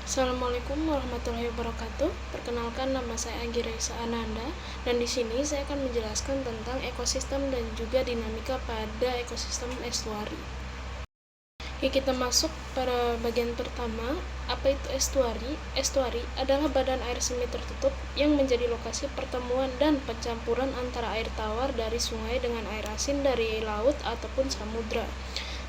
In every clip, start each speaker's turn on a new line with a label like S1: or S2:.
S1: Assalamualaikum warahmatullahi wabarakatuh. Perkenalkan, nama saya Anggi Raisa Ananda, dan di sini saya akan menjelaskan tentang ekosistem dan juga dinamika pada ekosistem estuari. Oke, kita masuk pada bagian pertama. Apa itu estuari? Estuari adalah badan air semi tertutup yang menjadi lokasi pertemuan dan pencampuran antara air tawar dari sungai dengan air asin dari laut ataupun samudra.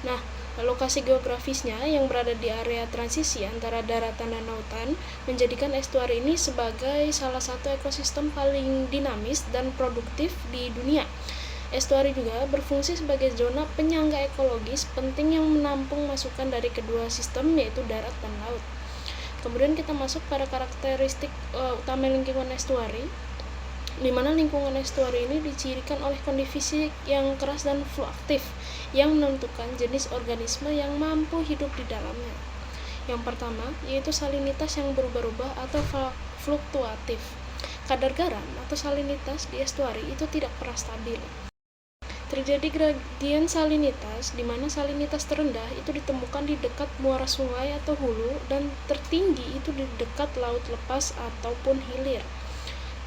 S1: Nah, lokasi geografisnya yang berada di area transisi antara daratan dan lautan menjadikan estuari ini sebagai salah satu ekosistem paling dinamis dan produktif di dunia. Estuari juga berfungsi sebagai zona penyangga ekologis penting yang menampung masukan dari kedua sistem, yaitu darat dan laut. Kemudian kita masuk pada karakteristik utama lingkungan estuari, di mana lingkungan estuari ini dicirikan oleh kondisi fisik yang keras dan fluktuatif yang menentukan jenis organisme yang mampu hidup di dalamnya. Yang pertama yaitu salinitas yang berubah-ubah atau fluktuatif. Kadar garam atau salinitas di estuari itu tidak pernah stabil. Terjadi gradien salinitas, di mana salinitas terendah itu ditemukan di dekat muara sungai atau hulu, dan tertinggi itu di dekat laut lepas ataupun hilir.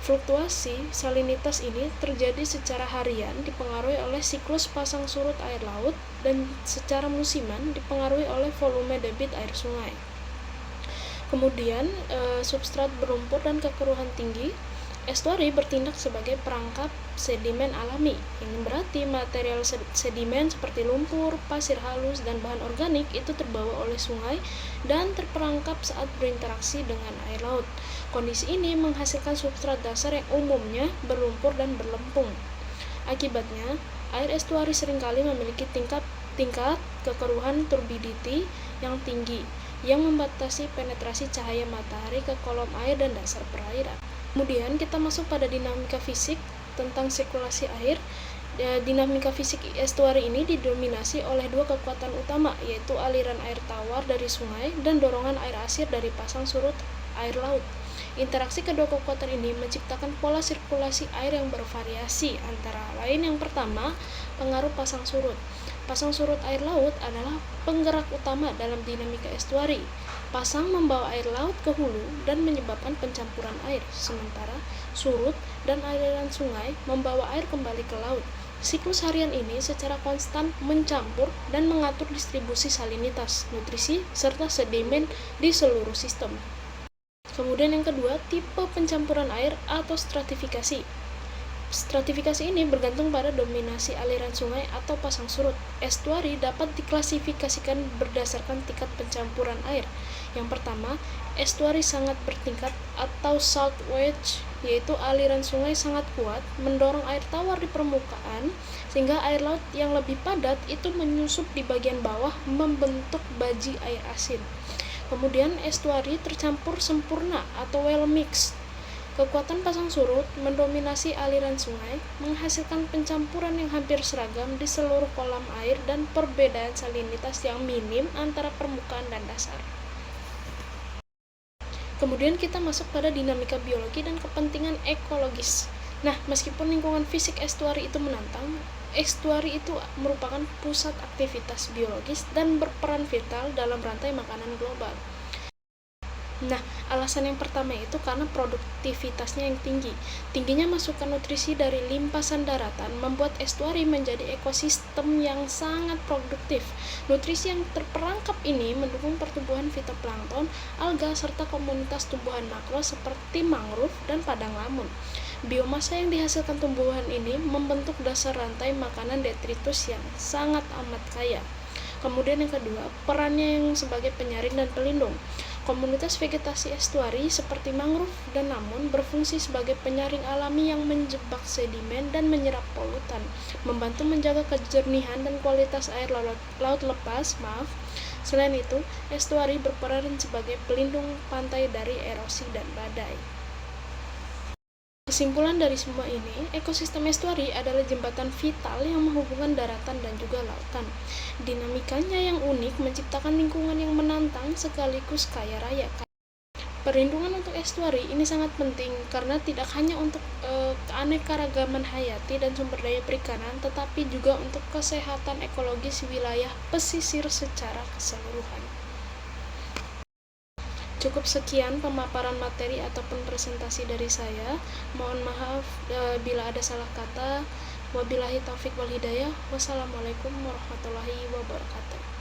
S1: Fluktuasi salinitas ini terjadi secara harian dipengaruhi oleh siklus pasang surut air laut, dan secara musiman dipengaruhi oleh volume debit air sungai. Kemudian substrat berlumpur dan kekeruhan tinggi. Estuari bertindak sebagai perangkap sedimen alami, yang berarti material sedimen seperti lumpur, pasir halus, dan bahan organik itu terbawa oleh sungai dan terperangkap saat berinteraksi dengan air laut. Kondisi ini menghasilkan substrat dasar yang umumnya berlumpur dan berlempung. Akibatnya, air estuari seringkali memiliki tingkat kekeruhan turbidity yang tinggi, yang membatasi penetrasi cahaya matahari ke kolom air dan dasar perairan. Kemudian kita masuk pada dinamika fisik tentang sirkulasi air. Dinamika fisik estuari ini didominasi oleh dua kekuatan utama, yaitu aliran air tawar dari sungai dan dorongan air asir dari pasang surut air laut. Interaksi kedua kekuatan ini menciptakan pola sirkulasi air yang bervariasi, antara lain yang pertama, pengaruh pasang surut. Pasang surut air laut adalah penggerak utama dalam dinamika estuari. Pasang membawa air laut ke hulu dan menyebabkan pencampuran air, sementara surut dan aliran sungai membawa air kembali ke laut. Siklus harian ini secara konstan mencampur dan mengatur distribusi salinitas, nutrisi, serta sedimen di seluruh sistem. Kemudian yang kedua, tipe pencampuran air atau stratifikasi. Stratifikasi ini bergantung pada dominasi aliran sungai atau pasang surut. Estuari dapat diklasifikasikan berdasarkan tingkat pencampuran air. Yang pertama, estuari sangat bertingkat atau salt wedge, yaitu aliran sungai sangat kuat mendorong air tawar di permukaan sehingga air laut yang lebih padat itu menyusup di bagian bawah membentuk baji air asin. Kemudian estuari tercampur sempurna atau well mixed. Kekuatan pasang surut mendominasi aliran sungai, menghasilkan pencampuran yang hampir seragam di seluruh kolam air dan perbedaan salinitas yang minim antara permukaan dan dasar. Kemudian kita masuk pada dinamika biologi dan kepentingan ekologis. Nah, meskipun lingkungan fisik estuari itu menantang, estuari itu merupakan pusat aktivitas biologis dan berperan vital dalam rantai makanan global. Nah, alasan yang pertama itu karena produktivitasnya yang tinggi. Tingginya masukan nutrisi dari limpasan daratan membuat estuari menjadi ekosistem yang sangat produktif. Nutrisi yang terperangkap ini mendukung pertumbuhan fitoplankton, alga, serta komunitas tumbuhan makro seperti mangrove dan padang lamun. Biomasa yang dihasilkan tumbuhan ini membentuk dasar rantai makanan detritus yang sangat amat kaya. Kemudian yang kedua, perannya yang sebagai penyaring dan pelindung. Komunitas vegetasi estuari seperti mangrove dan lamun berfungsi sebagai penyaring alami yang menjebak sedimen dan menyerap polutan, membantu menjaga kejernihan dan kualitas air laut lepas. Selain itu, estuari berperan sebagai pelindung pantai dari erosi dan badai. Kesimpulan dari semua ini, ekosistem estuari adalah jembatan vital yang menghubungkan daratan dan juga lautan. Dinamikanya yang unik menciptakan lingkungan yang menantang sekaligus kaya raya. Perlindungan untuk estuari ini sangat penting karena tidak hanya untuk keanekaragaman hayati dan sumber daya perikanan, tetapi juga untuk kesehatan ekologis wilayah pesisir secara keseluruhan. Cukup sekian pemaparan materi ataupun presentasi dari saya. Mohon maaf bila ada salah kata. Wabillahi taufik wal hidayah. Wassalamualaikum warahmatullahi wabarakatuh.